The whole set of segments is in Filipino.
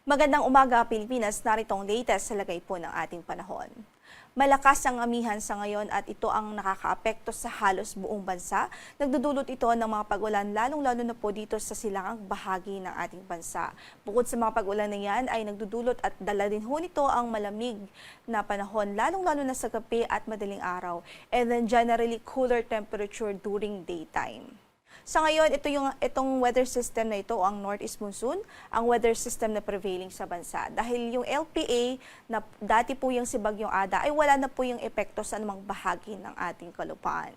Magandang umaga, Pilipinas. Narito ang latest sa lagay po ng ating panahon. Malakas ang amihan sa ngayon at ito ang nakakaapekto sa halos buong bansa. Nagdudulot ito ng mga pag-ulan lalong-lalo na po dito sa silangang bahagi ng ating bansa. Bukod sa mga pag-ulan na yan ay nagdudulot at dala din ho nito ang malamig na panahon lalong-lalo na sa gabi at madaling araw. And then generally cooler temperature during daytime. Sa ngayon, itong weather system na ito, ang Northeast Monsoon, ang weather system na prevailing sa bansa. Dahil yung LPA na dati po yung si Bagyong Ada ay wala na po yung epekto sa anumang bahagi ng ating kalupaan.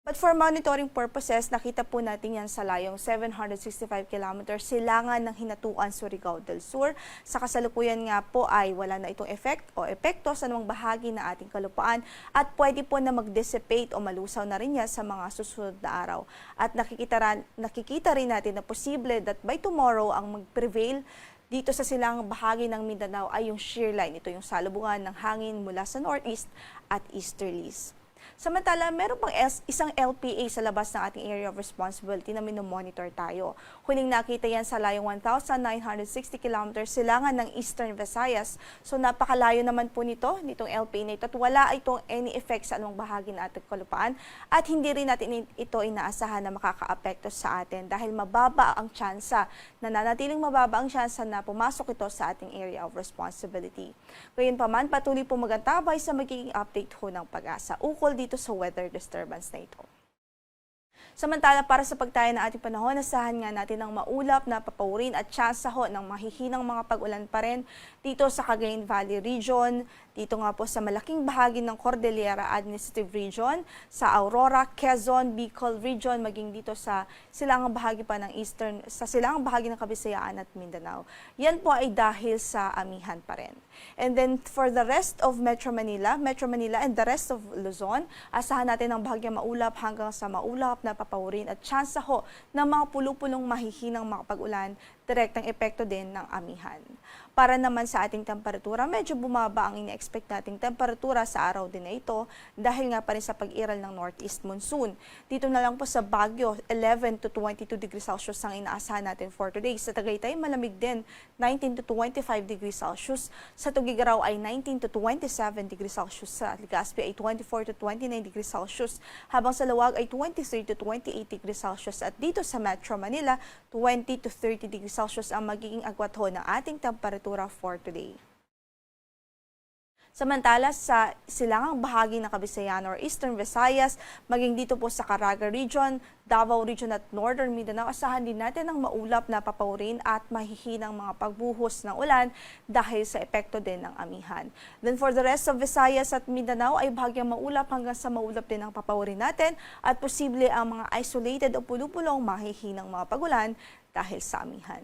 But for monitoring purposes, nakita po natin yan sa layong 765 kilometers silangan ng Hinatuan, Surigao del Sur. Sa kasalukuyan nga po ay wala na itong epekto sa anumang bahagi ng ating kalupaan at pwede po na mag-dissipate o malusaw na rin yan sa mga susunod na araw. At nakikita rin natin na posible that by tomorrow ang mag-prevail dito sa silangang bahagi ng Mindanao ay yung shear line. Ito yung salubungan ng hangin mula sa northeast at easterlies. Samantala, meron pang isang LPA sa labas ng ating area of responsibility na minomonitor tayo. Huling nakita yan sa layong 1,960 kilometers silangan ng Eastern Visayas. So napakalayo naman po nitong LPA na ito at wala itong any effect sa anong bahagi ng ating kalupaan at hindi rin natin ito inaasahan na makakaapekto sa atin dahil mababa ang tsansa, nananatiling mababa ang tsansa na pumasok ito sa ating area of responsibility. Gayunpaman, patuloy po magantabay sa magiging update ho ng Pag-asa ukol dito sa weather disturbance na ito. Samantala, para sa pagtaya ng ating panahon, asahan nga natin ng maulap na papawurin at tsansa ho ng mahihinang mga pag-ulan pa rin dito sa Cagayan Valley Region, dito nga po sa malaking bahagi ng Cordillera Administrative Region, sa Aurora, Quezon, Bicol Region, maging dito sa silangang bahagi pa ng sa silangang bahagi ng Kabisayaan at Mindanao. Yan po ay dahil sa amihan pa rin. And then for the rest of Metro Manila and the rest of Luzon, asahan natin ng bahagyang maulap hanggang sa maulap na papawurin at tsansa ho ng mga pulupulong mahihinang mga pag-ulan, direktang epekto din ng amihan. Para naman sa ating temperatura, medyo bumaba ang ine-expect nating temperatura sa araw din na ito dahil nga pa rin sa pag-iral ng Northeast Monsoon. Dito na lang po sa Baguio, 11 to 22 degrees Celsius ang inaasahan natin for today. Sa Tagaytay, malamig din, 19 to 25 degrees Celsius. Sa Tuguegarao ay 19 to 27 degrees Celsius. Sa Legazpi ay 24 to 29 degrees Celsius. Habang sa Lawag ay 23 to 28 degrees Celsius. At dito sa Metro Manila, 20 to 30 degrees Celsius ang magiging agwat ho ng ating temperatura for today. Samantala, sa silangang bahagi ng Kabisayan or Eastern Visayas, maging dito po sa Caraga Region, Davao Region at Northern Mindanao, asahan din natin ng maulap na papawurin at mahihinang mga pagbuhos ng ulan dahil sa epekto din ng amihan. Then for the rest of Visayas at Mindanao ay bahagyang maulap hanggang sa maulap din ang papawurin natin at posible ang mga isolated o pulupulong mahihinang mga pagulan dahil sa amihan.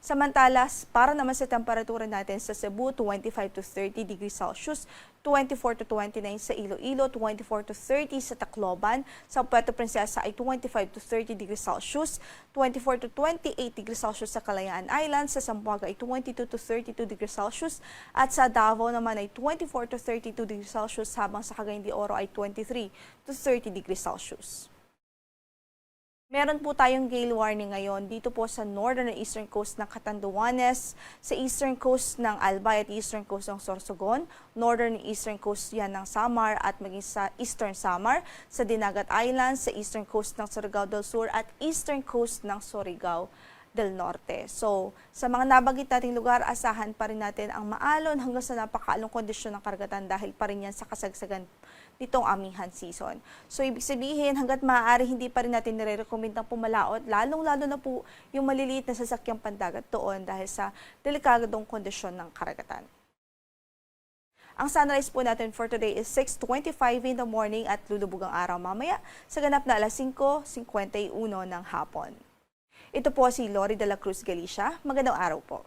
Samantala, para naman sa temperatura natin sa Cebu, 25 to 30 degrees Celsius, 24 to 29 sa Iloilo, 24 to 30 sa Tacloban, sa Puerto Princesa ay 25 to 30 degrees Celsius, 24 to 28 degrees Celsius sa Kalayaan Islands, sa Zamboanga ay 22 to 32 degrees Celsius, at sa Davao naman ay 24 to 32 degrees Celsius, habang sa Cagayan de Oro ay 23 to 30 degrees Celsius. Meron po tayong gale warning ngayon dito po sa northern and eastern coast ng Catanduanes, sa eastern coast ng Albay at eastern coast ng Sorsogon, northern and eastern coast yan ng Samar at maging sa eastern Samar, sa Dinagat Islands, sa eastern coast ng Surigao del Sur at eastern coast ng Surigao del Norte. So, sa mga nabanggit nating lugar, asahan pa rin natin ang maalon hanggang sa napakaalong kondisyon ng karagatan dahil pa rin yan sa kasagsagan nitong amihan season. So, ibig sabihin, hanggat maaari, hindi pa rin natin nire-recommend ng pumalaot, lalong-lalo na po yung maliliit na sasakyang pandagat doon dahil sa delikadong kondisyon ng karagatan. Ang sunrise po natin for today is 6:25 in the morning at lulubog ang araw mamaya sa ganap na alas 5:51 ng hapon. Ito po si Lori de la Cruz Galicia. Magandang araw po.